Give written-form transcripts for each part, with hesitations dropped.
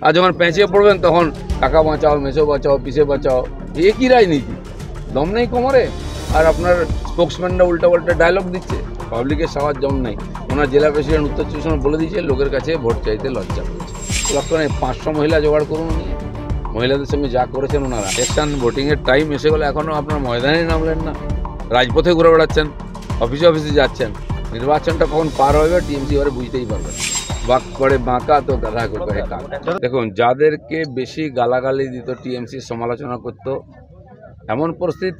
আর যখন পেঁচিয়ে পড়বেন তখন কাকা বাঁচাও, মেসো বাঁচাও, পিসে বাঁচাও, একই রাজনীতি, দম নেই কোমরে। আর আপনার স্পোক্সম্যানরা উল্টা পাল্টা ডায়লগ দিচ্ছে, পাবলিকের সাওয়ার জম নেই। ওনার জেলা প্রেসিডেন্ট উত্তর চব্বিশ পরগনা বলে দিয়েছে লোকের কাছে ভোট চাইতে লজ্জা করছে। লক্ষণে 500 মহিলা জোগাড় করুন নিয়ে, মহিলাদের সঙ্গে যা করেছেন ওনারা। ইলেকশন ভোটিংয়ের টাইম এসে গেলে এখনও আপনার ময়দানে নামলেন না, রাজপথে ঘুরে বেড়াচ্ছেন, অফিসে অফিসে যাচ্ছেন। নির্বাচনটা কখন পার হবে টিএমসি এবারে বুঝতেই পারবে না। বাক পড়ে বাঁকা তো গাধা কহে কাক। দেখুন, যাদেরকে বেশি গালাগালি দিত, টিএমসি সমালোচনা করত, এমন পরিস্থিতি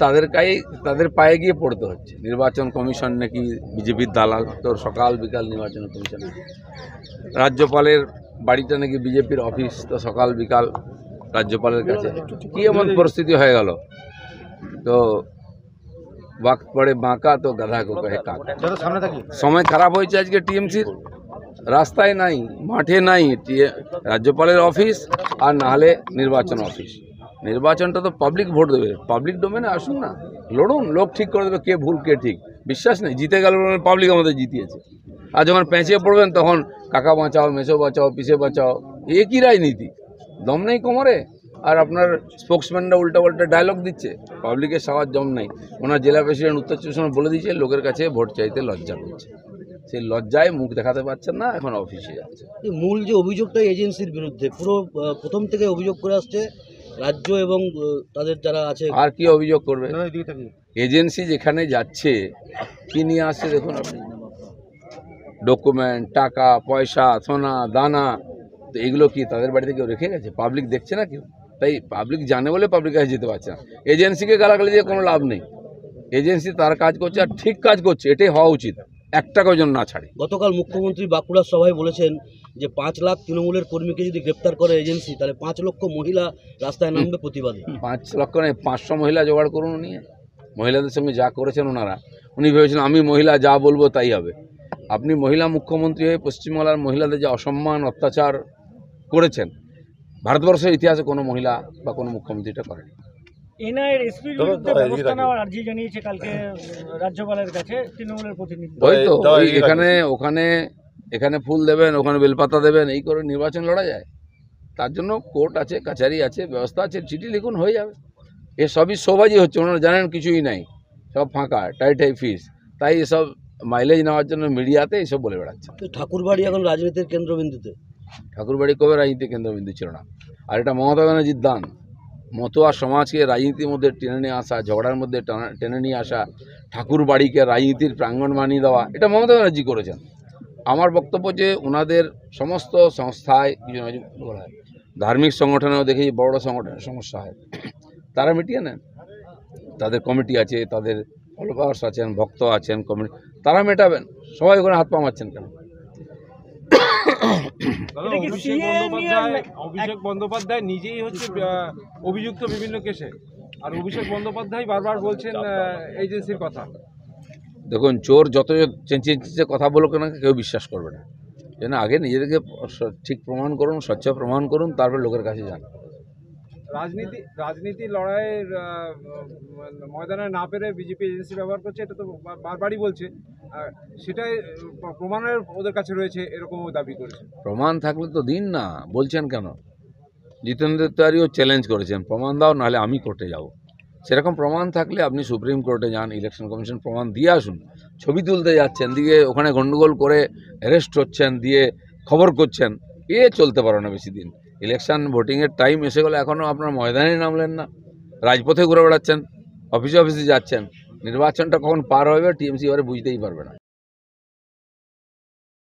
তাদের পায়ে গিয়ে পড়তে হচ্ছে। নির্বাচন কমিশন নাকি বিজেপির দালাল, তো সকাল বিকাল নির্বাচন কমিশন। রাজ্যপালের বাড়িটা নাকি বিজেপির অফিস, তো সকাল বিকাল রাজ্যপালের কাছে। কি এমন পরিস্থিতি হয়ে গেল? তো ওয়াক্ত পড়ে বাঁকা তো গাধা কহে কাক। সময় খারাপ হয়েছে আজকে টিএমসির। রাস্তায় নাই, মাঠে নাই রাজ্যপালের অফিস, আর না হলে নির্বাচন অফিস। নির্বাচনটা তো পাবলিক ভোট দেবে, পাবলিক ডোমেনে আসুন না, লড়ুন, লোক ঠিক করে দেবে কে ভুল কে ঠিক। বিশ্বাস নেই, জিতে গেল পাবলিক আমাদের জিতিয়েছে। আর যখন পেঁচিয়ে পড়বেন তখন কাকা বাঁচাও, মেসো বাঁচাও, পিসে বাঁচাও, একই রাজনীতি, দম নেই কোমরে। আর আপনার স্পোক্সম্যানরা উল্টা পাল্টা ডায়লগ দিচ্ছে, পাবলিকের সাওয়ার জম নেই। ওনার জেলা প্রেসিডেন্ট উত্তর চব্বিশ পরগনা বলে দিয়েছে লোকের কাছে ভোট চাইতে লজ্জা করছে। সেই লজ্জায় মুখ দেখাতে পারছেন না, এখন অফিসে যাচ্ছে। মূল যে অভিযোগটা এজেন্সির বিরুদ্ধে, পুরো প্রথম থেকে অভিযোগ করে আসছে রাজ্য এবং তাদের যারা আছে। আর কি অভিযোগ করবে? এজেন্সি যেখানে যাচ্ছে কি নিয়ে আসছে দেখুন আপনি, ডকুমেন্ট, টাকা পয়সা, সোনা দানা, তো এগুলো কি তাদের বাড়িতে কেউ রেখে গেছে? পাবলিক দেখছে না কেউ, তাই পাবলিক জানে বলে পাবলিক কাছে যেতে পারছে না। এজেন্সিকে গালাগালি দিয়ে কোনো লাভ নেই। এজেন্সি তার কাজ করছে, আর ঠিক কাজ করছে, এটাই হওয়া উচিত, 1 টাকাও যেন না ছাড়ে। গতকাল মুখ্যমন্ত্রী বাঁকুড়ার সভায় বলেছেন যে 5 লাখ তৃণমূলের কর্মীকে যদি গ্রেপ্তার করে এজেন্সি, তাহলে 5 লক্ষ মহিলা রাস্তায় নামবে প্রতিবাদে। 5 লক্ষ নয়, 500 মহিলা জোগাড় করুন নিয়ে, মহিলাদের সঙ্গে যা করেছেন ওনারা। উনি ভেবেছেন আমি মহিলা যা বলবো তাই হবে। আপনি মহিলা মুখ্যমন্ত্রী হয়ে পশ্চিমবাংলার মহিলাদের যে অসম্মান অত্যাচার করেছেন, ভারতবর্ষের ইতিহাসে কোনো মহিলা বা কোনো মুখ্যমন্ত্রীটা করেনি। এনআইএর এসপির বিরুদ্ধে ব্যবস্থা নেওয়ার আর্জি জানিয়েছে কালকে রাজ্যপালের কাছে তৃণমূলের প্রতিনিধি। ওই তো এখানে ফুল দেবেন, ওখানে বেলপাতা দেবেন, এই করে নির্বাচন লড়া যায়? তার জন্য কোর্ট আছে, কাছারি আছে, ব্যবস্থা আছে, চিঠি লিখুন, হয়ে যাবে। এ সবই শোবাজি হচ্ছে, ওনারা জানেন কিছুই নাই, সব ফাঁকা, টাই ফিস। তাই এসব মাইলেজ নেওয়ার জন্য মিডিয়াতে এইসব বলে বেড়াচ্ছে। ঠাকুরবাড়ি এখন রাজনীতির কেন্দ্রবিন্দুতে। ঠাকুরবাড়ি কবে রাজনীতির কেন্দ্রবিন্দু ছিল না? আর এটা মমতা ব্যানার্জির দান। মতুয়া সমাজকে রাজনীতির মধ্যে টেনে নিয়ে আসা, ঝগড়ার মধ্যে টেনে নিয়ে আসা, ঠাকুরবাড়িকে রাজনীতির প্রাঙ্গণ বানিয়ে দেওয়া, এটা মমতা ব্যানার্জি করেছেন। আমার বক্তব্য যে ওনাদের সমস্ত সংস্থায়, বলা হয় ধার্মিক সংগঠনেও দেখি বড় সংগঠনের সমস্যা হয়, তারা মিটিয়ে নেন। তাদের কমিটি আছে, তাদের ফলোয়ার্স আছেন, ভক্ত আছেন, কমিটি, তারা মেটাবেন। সবাই ওখানে হাত পা মারছেন কেন? অভিষেক বন্দ্যোপাধ্যায় নিজেই হচ্ছে অভিযুক্ত বিভিন্ন কেসে, আর অভিষেক বন্দ্যোপাধ্যায় বারবার বলছেন এজেন্সির কথা। দেখুন, চোর যত চেঁচিয়ে কথা বলো কেন, কেউ বিশ্বাস করবে না। যেন আগে নিজেদেরকে ঠিক প্রমাণ করুন, স্বচ্ছ প্রমাণ করুন, তারপর লোকের কাছে যান। রাজনীতি লড়াইয়ের ময়দানে না পেরে বিজেপি এজেন্সি ব্যবহার করছে, এটা তো বারবারই বলছে। সেটাই প্রমাণের ওদের কাছে রয়েছে, এরকমও দাবি করেছে। প্রমাণ থাকলে তো দিন না, বলছেন কেন? জিতেন্দ্র তিওয়ারিও চ্যালেঞ্জ করেছেন, প্রমাণ দাও, নাহলে আমি কোর্টে যাব। সেরকম প্রমাণ থাকলে আপনি সুপ্রিম কোর্টে যান, ইলেকশন কমিশন প্রমাণ দিয়ে আসুন। ছবি তুলতে যাচ্ছেন, দিয়ে ওখানে গন্ডগোল করে অ্যারেস্ট হচ্ছেন, দিয়ে খবর করছেন, এ চলতে পারো না বেশি দিন। ইলেকশন ভোটিংয়ের টাইম এসে গেলে এখনও আপনার ময়দানে নামলেন না, রাজপথে ঘুরে বেড়াচ্ছেন, অফিসে অফিসে যাচ্ছেন। নির্বাচনটা কখন পার হবে টিএমসি এবারে বুঝতেই পারবে না।